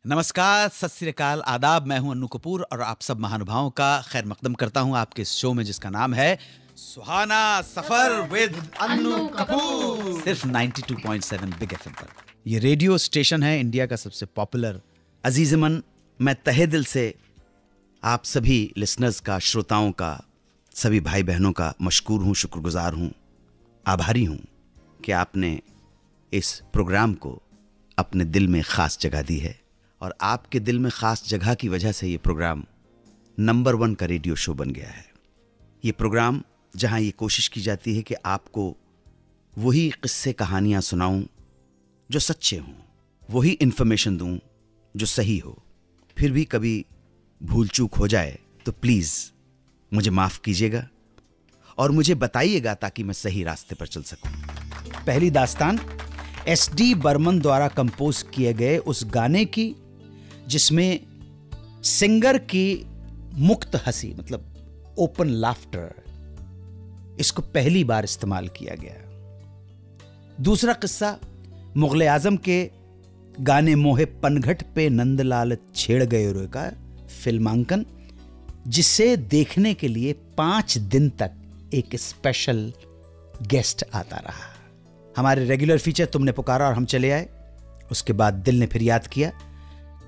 नमस्कार, सत श्री अकाल, आदाब। मैं हूं अन्नू कपूर और आप सब महानुभावों का खैर मकदम करता हूं आपके इस शो में जिसका नाम है सुहाना सफर विद अन्नू कपूर, सिर्फ 92.7 बिग एफएम पर। ये रेडियो स्टेशन है इंडिया का सबसे पॉपुलर। अजीजमन, मैं तहे दिल से आप सभी लिसनर्स का, श्रोताओं का, सभी भाई बहनों का मशकूर हूं, शुक्रगुजार हूं, आभारी हूं कि आपने इस प्रोग्राम को अपने दिल में खास जगह दी है। और आपके दिल में खास जगह की वजह से ये प्रोग्राम नंबर 1 का रेडियो शो बन गया है। ये प्रोग्राम जहां ये कोशिश की जाती है कि आपको वही किस्से कहानियां सुनाऊं जो सच्चे हों, वही इन्फॉर्मेशन दूं जो सही हो। फिर भी कभी भूल चूक हो जाए तो प्लीज़ मुझे माफ़ कीजिएगा और मुझे बताइएगा ताकि मैं सही रास्ते पर चल सकूं। पहली दास्तान एसडी बर्मन द्वारा कंपोज किए गए उस गाने की जिसमें सिंगर की मुक्त हंसी, मतलब ओपन लाफ्टर, इसको पहली बार इस्तेमाल किया गया। दूसरा किस्सा मुगले आजम के गाने मोहे पनघट पे नंदलाल छेड़ गए रे का फिल्मांकन, जिसे देखने के लिए 5 दिन तक एक स्पेशल गेस्ट आता रहा। हमारे रेगुलर फीचर तुमने पुकारा और हम चले आए। उसके बाद दिल ने फिर याद किया।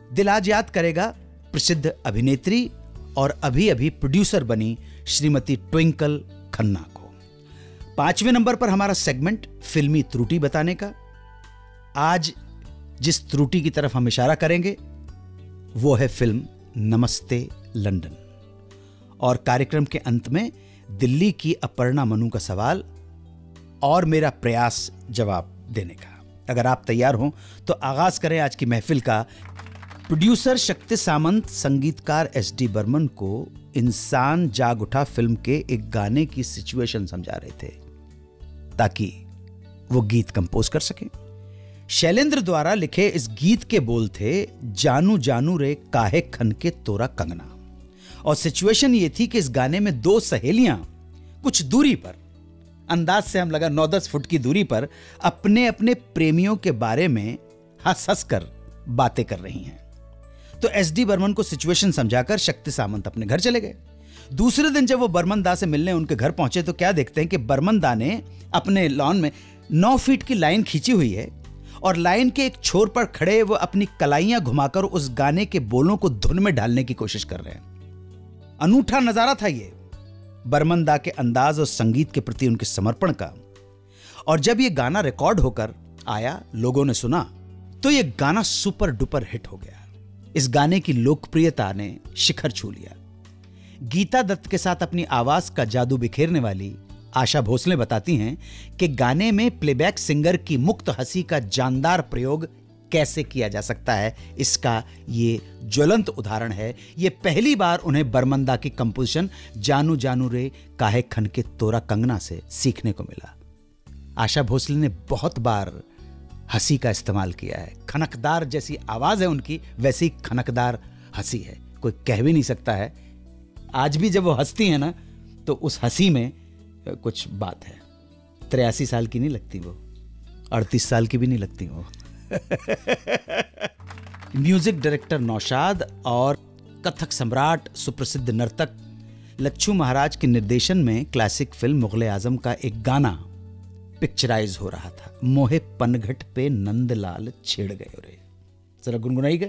दिल आज याद करेगा प्रसिद्ध अभिनेत्री और अभी अभी प्रोड्यूसर बनी श्रीमती ट्विंकल खन्ना को। 5वें नंबर पर हमारा सेगमेंट फिल्मी त्रुटि बताने का। आज जिस त्रुटि की तरफ हम इशारा करेंगे वो है फिल्म नमस्ते लंदन। और कार्यक्रम के अंत में दिल्ली की अपर्णा मनु का सवाल और मेरा प्रयास जवाब देने का। अगर आप तैयार हों तो आगाज करें आज की महफिल का। प्रोड्यूसर शक्ति सामंत संगीतकार एसडी बर्मन को इंसान जाग उठा फिल्म के एक गाने की सिचुएशन समझा रहे थे ताकि वो गीत कंपोज कर सके। शैलेंद्र द्वारा लिखे इस गीत के बोल थे, जानू जानू रे काहे खन के तोरा कंगना। और सिचुएशन ये थी कि इस गाने में 2 सहेलियां कुछ दूरी पर, अंदाज से हम लगा 9-10 फुट की दूरी पर, अपने अपने प्रेमियों के बारे में हंस हंस कर बातें कर रही हैं। तो एसडी बर्मन को सिचुएशन समझाकर शक्ति सामंत अपने घर चले गए। दूसरे दिन जब वो बर्मन दा से मिलने उनके घर पहुंचे तो क्या देखते हैं कि बर्मन दा ने अपने लॉन में 9 फीट की लाइन खींची हुई है और लाइन के एक छोर पर खड़े वो अपनी कलाइयां घुमाकर उस गाने के बोलों को धुन में ढालने की कोशिश कर रहे हैं। अनूठा नजारा था ये, बर्मन दा के अंदाज और संगीत के प्रति उनके समर्पण का। और जब ये गाना रिकॉर्ड होकर आया, लोगों ने सुना, तो ये गाना सुपर डुपर हिट हो गया। इस गाने की लोकप्रियता ने शिखर छू लिया। गीता दत्त के साथ अपनी आवाज का जादू बिखेरने वाली आशा भोसले बताती हैं कि गाने में प्लेबैक सिंगर की मुक्त हंसी का जानदार प्रयोग कैसे किया जा सकता है। इसका ये ज्वलंत उदाहरण है। ये पहली बार उन्हें बर्मन दा की कंपोजिशन जानू जानू रे काहे खन के तोरा कंगना से सीखने को मिला। आशा भोसले ने बहुत बार हंसी का इस्तेमाल किया है। खनकदार जैसी आवाज है उनकी, वैसी खनकदार हंसी है, कोई कह भी नहीं सकता है। आज भी जब वो हंसती है ना तो उस हंसी में कुछ बात है। 83 साल की नहीं लगती वो, 38 साल की भी नहीं लगती वो। म्यूजिक डायरेक्टर नौशाद और कथक सम्राट सुप्रसिद्ध नर्तक लच्छू महाराज के निर्देशन में क्लासिक फिल्म मुगले आजम का एक गाना पिक्चराइज हो रहा था। मोहे पनघट पे नंदलाल छेड़ गए रे। जरा गुनगुनाइएगा।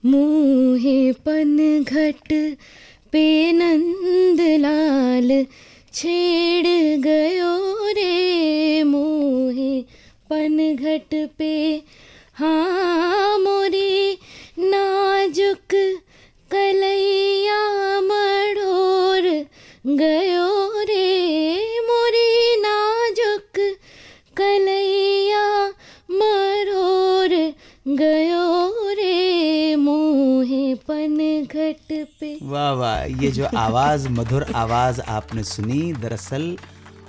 मोहे पनघट पे नंदलाल छेड़ गयो रे, मोहे पनघट पे हाँ मोरी नाजुक कलैया मढ़ोर गयो रे, मोरी नाजुक कलैया मढ़ोर गयो रे, मोहे पनघट पे। वाह वाह, ये जो आवाज, मधुर आवाज आपने सुनी, दरअसल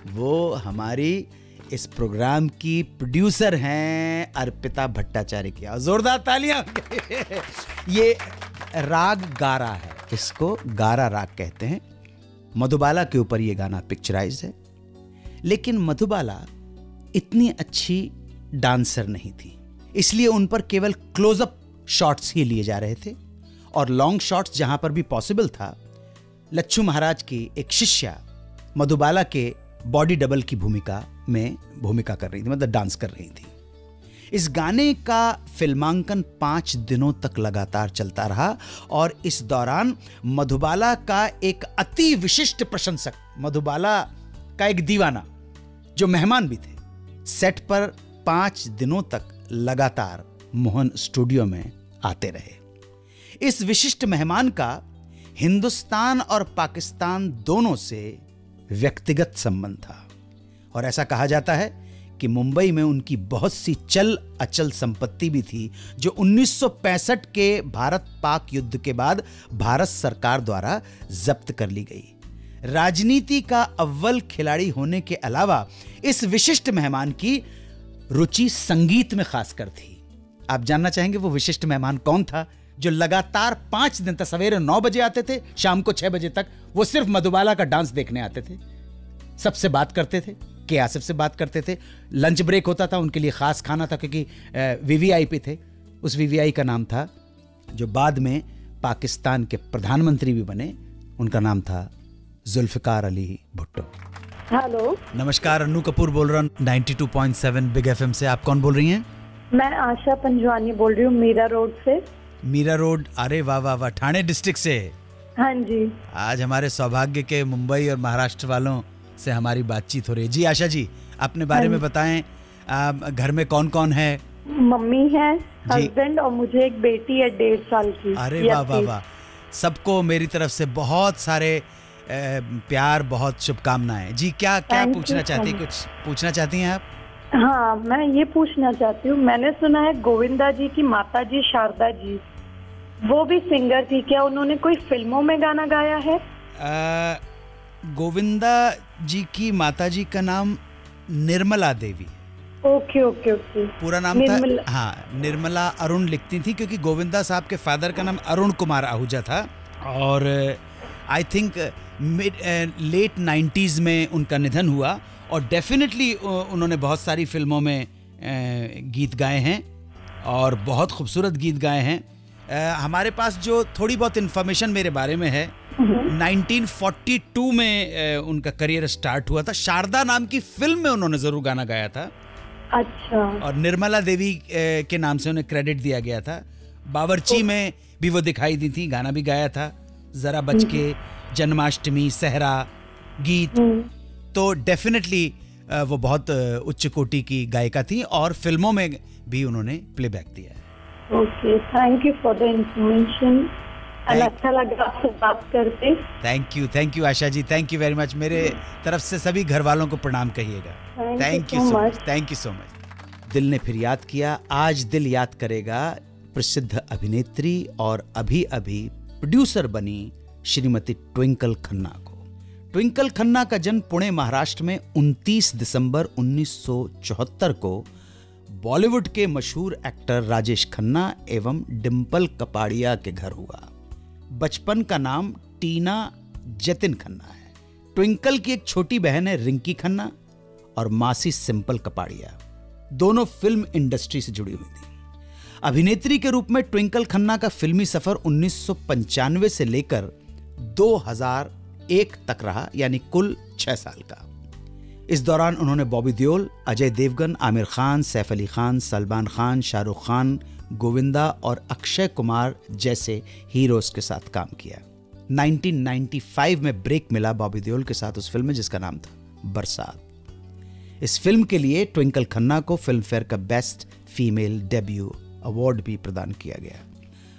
वो हमारी इस प्रोग्राम की प्रोड्यूसर हैं अर्पिता भट्टाचार्य की। जोरदार तालियां। ये राग गारा है, इसको गारा राग कहते हैं। मधुबाला के ऊपर ये गाना पिक्चराइज है। लेकिन मधुबाला इतनी अच्छी डांसर नहीं थी। इसलिए उन पर केवल क्लोजअप शॉट्स ही लिए जा रहे थे और लॉन्ग शॉट्स जहां पर भी पॉसिबल था, लच्छू महाराज की एक शिष्या मधुबाला के बॉडी डबल की भूमिका कर रही थी, मतलब डांस कर रही थी। इस गाने का फिल्मांकन 5 दिनों तक लगातार चलता रहा और इस दौरान मधुबाला का एक अति विशिष्ट प्रशंसक, मधुबाला का एक दीवाना, जो मेहमान भी थे, सेट पर 5 दिनों तक लगातार मोहन स्टूडियो में आते रहे। इस विशिष्ट मेहमान का हिंदुस्तान और पाकिस्तान दोनों से व्यक्तिगत संबंध था और ऐसा कहा जाता है कि मुंबई में उनकी बहुत सी चल अचल संपत्ति भी थी जो 1965 के भारत पाक युद्ध के बाद भारत सरकार द्वारा जब्त कर ली गई। राजनीति का अव्वल खिलाड़ी होने के अलावा इस विशिष्ट मेहमान की रुचि संगीत में खासकर थी। आप जानना चाहेंगे वो विशिष्ट मेहमान कौन था जो लगातार 5 दिन तक, सवेरे 9 बजे आते थे, शाम को 6 बजे तक वो सिर्फ मधुबाला का डांस देखने आते थे, सबसे बात करते थे, के आसिफ से बात करते थे, लंच ब्रेक होता था, उनके लिए खास खाना था क्योंकि वीवीआईपी थे। उस वीवीआई का नाम था, जो बाद में पाकिस्तान के प्रधानमंत्री भी बने, उनका नाम था जुल्फिकार अली भुट्टो। हेलो, नमस्कार, अन्नू कपूर बोल रहा हूँ 92.7 बिग एफएम से। आप कौन बोल रही हैं? मैं आशा पंजवानी बोल रही हूँ, मीरा रोड से। मीरा रोड, अरे वाह वाह वाह, ठाणे डिस्ट्रिक्ट से। हाँ जी। आज हमारे सौभाग्य के मुंबई और महाराष्ट्र वालों से हमारी बातचीत हो रही है। जी आशा जी, अपने बारे में बताएं, घर में कौन कौन है? मम्मी है, हस्बैंड और मुझे एक बेटी है 1.5 साल की। अरे वाह वाह वाह, सबको मेरी तरफ से बहुत सारे प्यार, बहुत शुभकामनाएं। जी क्या क्या पूछना चाहती हैं? कुछ पूछना चाहती हैं आप? हाँ, मैं ये पूछना चाहती हूँ, मैंने सुना है गोविंदा जी की माता जी शारदा जी, वो भी सिंगर थी, क्या उन्होंने कोई फिल्मों में गाना गाया है? गोविंदा जी की माता जी का नाम Nirmala Devi. Okay okay okay. पूरा नाम था, हाँ, निर्मला अरुण लिखती थी क्योंकि गोविंदा साहब के फादर का नाम अरुण कुमार आहूजा था और आई थिंक लेट 90s में उनका निधन हुआ और डेफिनेटली उन्होंने बहुत सारी फिल्मों में गीत गाए हैं और बहुत खूबसूरत गीत गाए हैं। हमारे पास जो थोड़ी बहुत इन्फॉर्मेशन मेरे बारे में है, 1942 में उनका करियर स्टार्ट हुआ था। शारदा नाम की फिल्म में उन्होंने जरूर गाना गाया था। अच्छा। और निर्मला देवी के नाम से उन्हें क्रेडिट दिया गया था। बावर्ची में भी वो दिखाई दी थी, गाना भी गाया था, जरा बच के, जन्माष्टमी, सहरा गीत। तो डेफिनेटली वो बहुत उच्च कोटि की गायिका थी और फिल्मों में भी उन्होंने प्लेबैक दिया है। Okay, thank you for the information. अच्छा लगा आपसे बात करके। Thank you Asha ji, thank you very much. मेरे तरफ से सभी घर वालों को प्रणाम कहिएगा। Thank you so much. दिल ने फिर याद किया, आज दिल याद करेगा प्रसिद्ध अभिनेत्री और अभी प्रोड्यूसर बनी श्रीमती ट्विंकल खन्ना को। ट्विंकल खन्ना का जन्म पुणे महाराष्ट्र में 29 दिसंबर 1974 को बॉलीवुड के मशहूर एक्टर राजेश खन्ना एवं डिम्पल कपाड़िया के घर हुआ। बचपन का नाम टीना जतिन खन्ना है। ट्विंकल की एक छोटी बहन है रिंकी खन्ना और मासी सिंपल कपाड़िया, दोनों फिल्म इंडस्ट्री से जुड़ी हुई थी। अभिनेत्री के रूप में ट्विंकल खन्ना का फिल्मी सफर 1995 से लेकर 2001 तक रहा, यानी कुल 6 साल का। इस दौरान उन्होंने बॉबी देओल, अजय देवगन, आमिर खान, सैफ अली खान, सलमान खान, शाहरुख खान, गोविंदा और अक्षय कुमार जैसे हीरोज के साथ काम किया। 1995 में ब्रेक मिला बॉबी देओल के साथ उस फिल्म में जिसका नाम था बरसात। इस फिल्म के लिए ट्विंकल खन्ना को फिल्म फेयर का बेस्ट फीमेल डेब्यू अवार्ड भी प्रदान किया गया।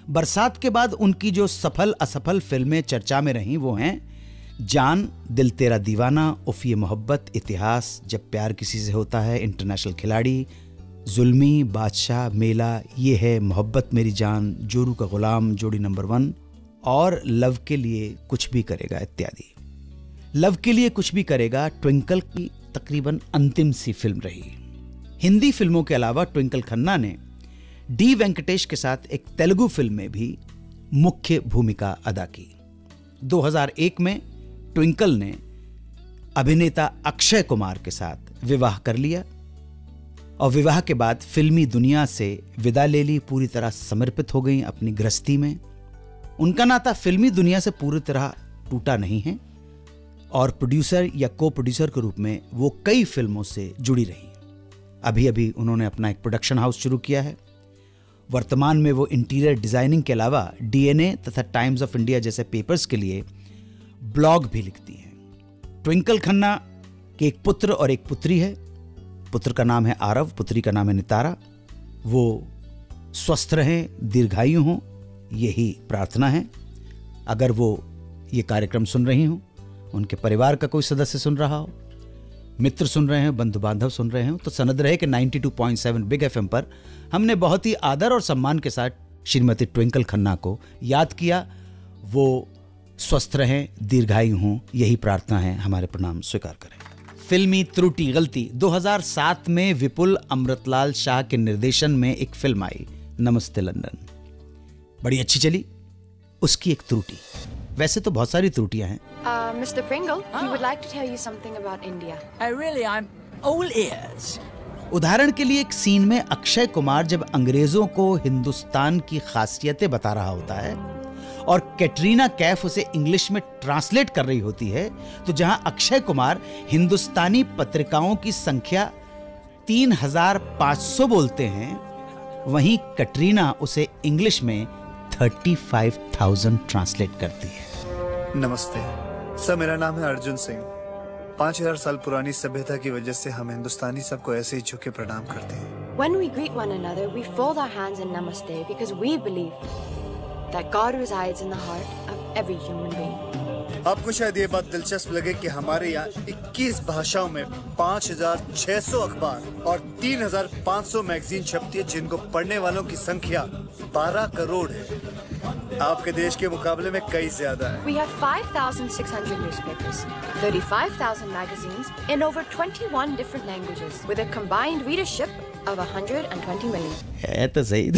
बरसात के बाद उनकी जो सफल असफल फिल्में चर्चा में रहीं वो हैं जान, दिल तेरा दीवाना, उफ़ ये मोहब्बत, इतिहास, जब प्यार किसी से होता है, इंटरनेशनल खिलाड़ी, जुल्मी, बादशाह, मेला, ये है मोहब्बत मेरी जान, जोरू का गुलाम, जोड़ी नंबर 1 और लव के लिए कुछ भी करेगा इत्यादि। लव के लिए कुछ भी करेगा ट्विंकल की तकरीबन अंतिम सी फिल्म रही। हिंदी फिल्मों के अलावा ट्विंकल खन्ना ने डी वेंकटेश के साथ एक तेलुगु फिल्म में भी मुख्य भूमिका अदा की। 2001 में ट्विंकल ने अभिनेता अक्षय कुमार के साथ विवाह कर लिया और विवाह के बाद फिल्मी दुनिया से विदा ले ली, पूरी तरह समर्पित हो गई अपनी गृहस्थी में। उनका नाता फिल्मी दुनिया से पूरी तरह टूटा नहीं है और प्रोड्यूसर या को प्रोड्यूसर के रूप में वो कई फिल्मों से जुड़ी रही। अभी अभी उन्होंने अपना एक प्रोडक्शन हाउस शुरू किया है। वर्तमान में वो इंटीरियर डिजाइनिंग के अलावा डीएनए तथा टाइम्स ऑफ इंडिया जैसे पेपर्स के लिए ब्लॉग भी लिखती हैं। ट्विंकल खन्ना के एक पुत्र और एक पुत्री है। पुत्र का नाम है आरव, पुत्री का नाम है नितारा। वो स्वस्थ रहें, दीर्घायु हों, यही प्रार्थना है। अगर वो ये कार्यक्रम सुन रही हों, उनके परिवार का कोई सदस्य सुन रहा हो, मित्र सुन रहे हैं, बंधु बांधव सुन रहे हो, तो सनद रहे कि 92.7 बिग एफएम पर हमने बहुत ही आदर और सम्मान के साथ श्रीमती ट्विंकल खन्ना को याद किया। वो स्वस्थ रहें, दीर्घायु हों, यही प्रार्थना है। हमारे प्रणाम स्वीकार करें। फिल्मी त्रुटि गलती 2007 में विपुल अमृतलाल शाह के निर्देशन में एक फिल्म आई, नमस्ते लंदन, बड़ी अच्छी चली। उसकी एक त्रुटि, वैसे तो बहुत सारी त्रुटियां हैं। Mr. Pringle, he would like to tell you something about India. I'm all ears. उदाहरण के लिए एक सीन में अक्षय कुमार जब अंग्रेजों को हिंदुस्तान की खासियतें बता रहा होता है और कैटरीना कैफ उसे इंग्लिश में ट्रांसलेट कर रही होती है, तो जहां अक्षय कुमार हिंदुस्तानी पत्रिकाओं की संख्या 3500 बोलते हैं, वहीं कैटरीना उसे इंग्लिश में 35,000 ट्रांसलेट करती है। नमस्ते सर, मेरा नाम है अर्जुन सिंह। 5000 साल पुरानी सभ्यता की वजह से हम हिंदुस्तानी सबको ऐसे ही झुक के प्रणाम करते हैं। When we greet one another, we fold our hands in namaste because we believe that God resides in the heart of every human being. आपको शायद ये बात दिलचस्प लगे कि हमारे यहाँ 21 भाषाओं में 5600 अखबार और 3500 मैगजीन छपती है, जिनको पढ़ने वालों की संख्या 12 करोड़ है। आपके देश के मुकाबले में कई ज्यादा है। We have 5,600 newspapers, 35,000 magazines in over 21 different languages with a combined readership of 120 million. है तो सही।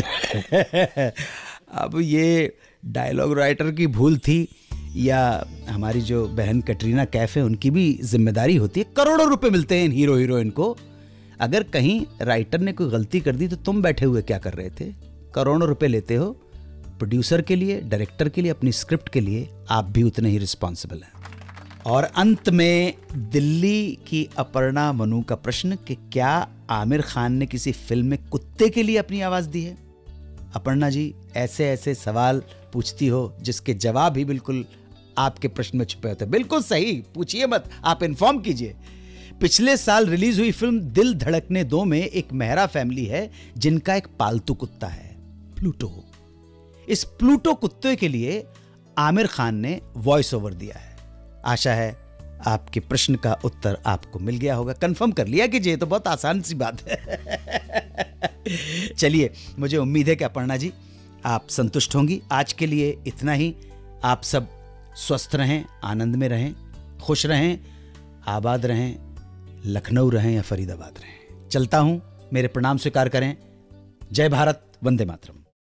अब ये डायलॉग राइटर की भूल थी या हमारी जो बहन कैटरीना कैफ है उनकी भी जिम्मेदारी होती है। करोड़ों रुपए मिलते हैं इन हीरो हीरोइन को। अगर कहीं राइटर ने कोई गलती कर दी तो तुम बैठे हुए क्या कर रहे थे? करोड़ों रुपए लेते हो। प्रोड्यूसर के लिए, डायरेक्टर के लिए, अपनी स्क्रिप्ट के लिए आप भी उतने ही रिस्पॉन्सिबल हैं। और अंत में दिल्ली की अपर्णा मनु का प्रश्न कि क्या आमिर खान ने किसी फिल्म में कुत्ते के लिए अपनी आवाज दी है? अपर्णा जी, ऐसे ऐसे सवाल पूछती हो जिसके जवाब ही बिल्कुल आपके प्रश्न में छुपे होते हैं। बिल्कुल सही, पूछिए मत, आप इन्फॉर्म कीजिए। पिछले साल रिलीज हुई फिल्म दिल धड़कने 2 में एक मेहरा फैमिली है जिनका एक पालतू कुत्ता है, प्लूटो। इस प्लूटो कुत्ते के लिए आमिर खान ने वॉइस ओवर दिया है। आशा है आपके प्रश्न का उत्तर आपको मिल गया होगा। कंफर्म कर लिया कीजिए, तो बहुत आसान सी बात है। चलिए, मुझे उम्मीद है कि अपर्णा जी आप संतुष्ट होंगी। आज के लिए इतना ही। आप सब स्वस्थ रहें, आनंद में रहें, खुश रहें, आबाद रहें, लखनऊ रहें या फरीदाबाद रहें। चलता हूं, मेरे प्रणाम स्वीकार करें। जय भारत, वंदे मातरम।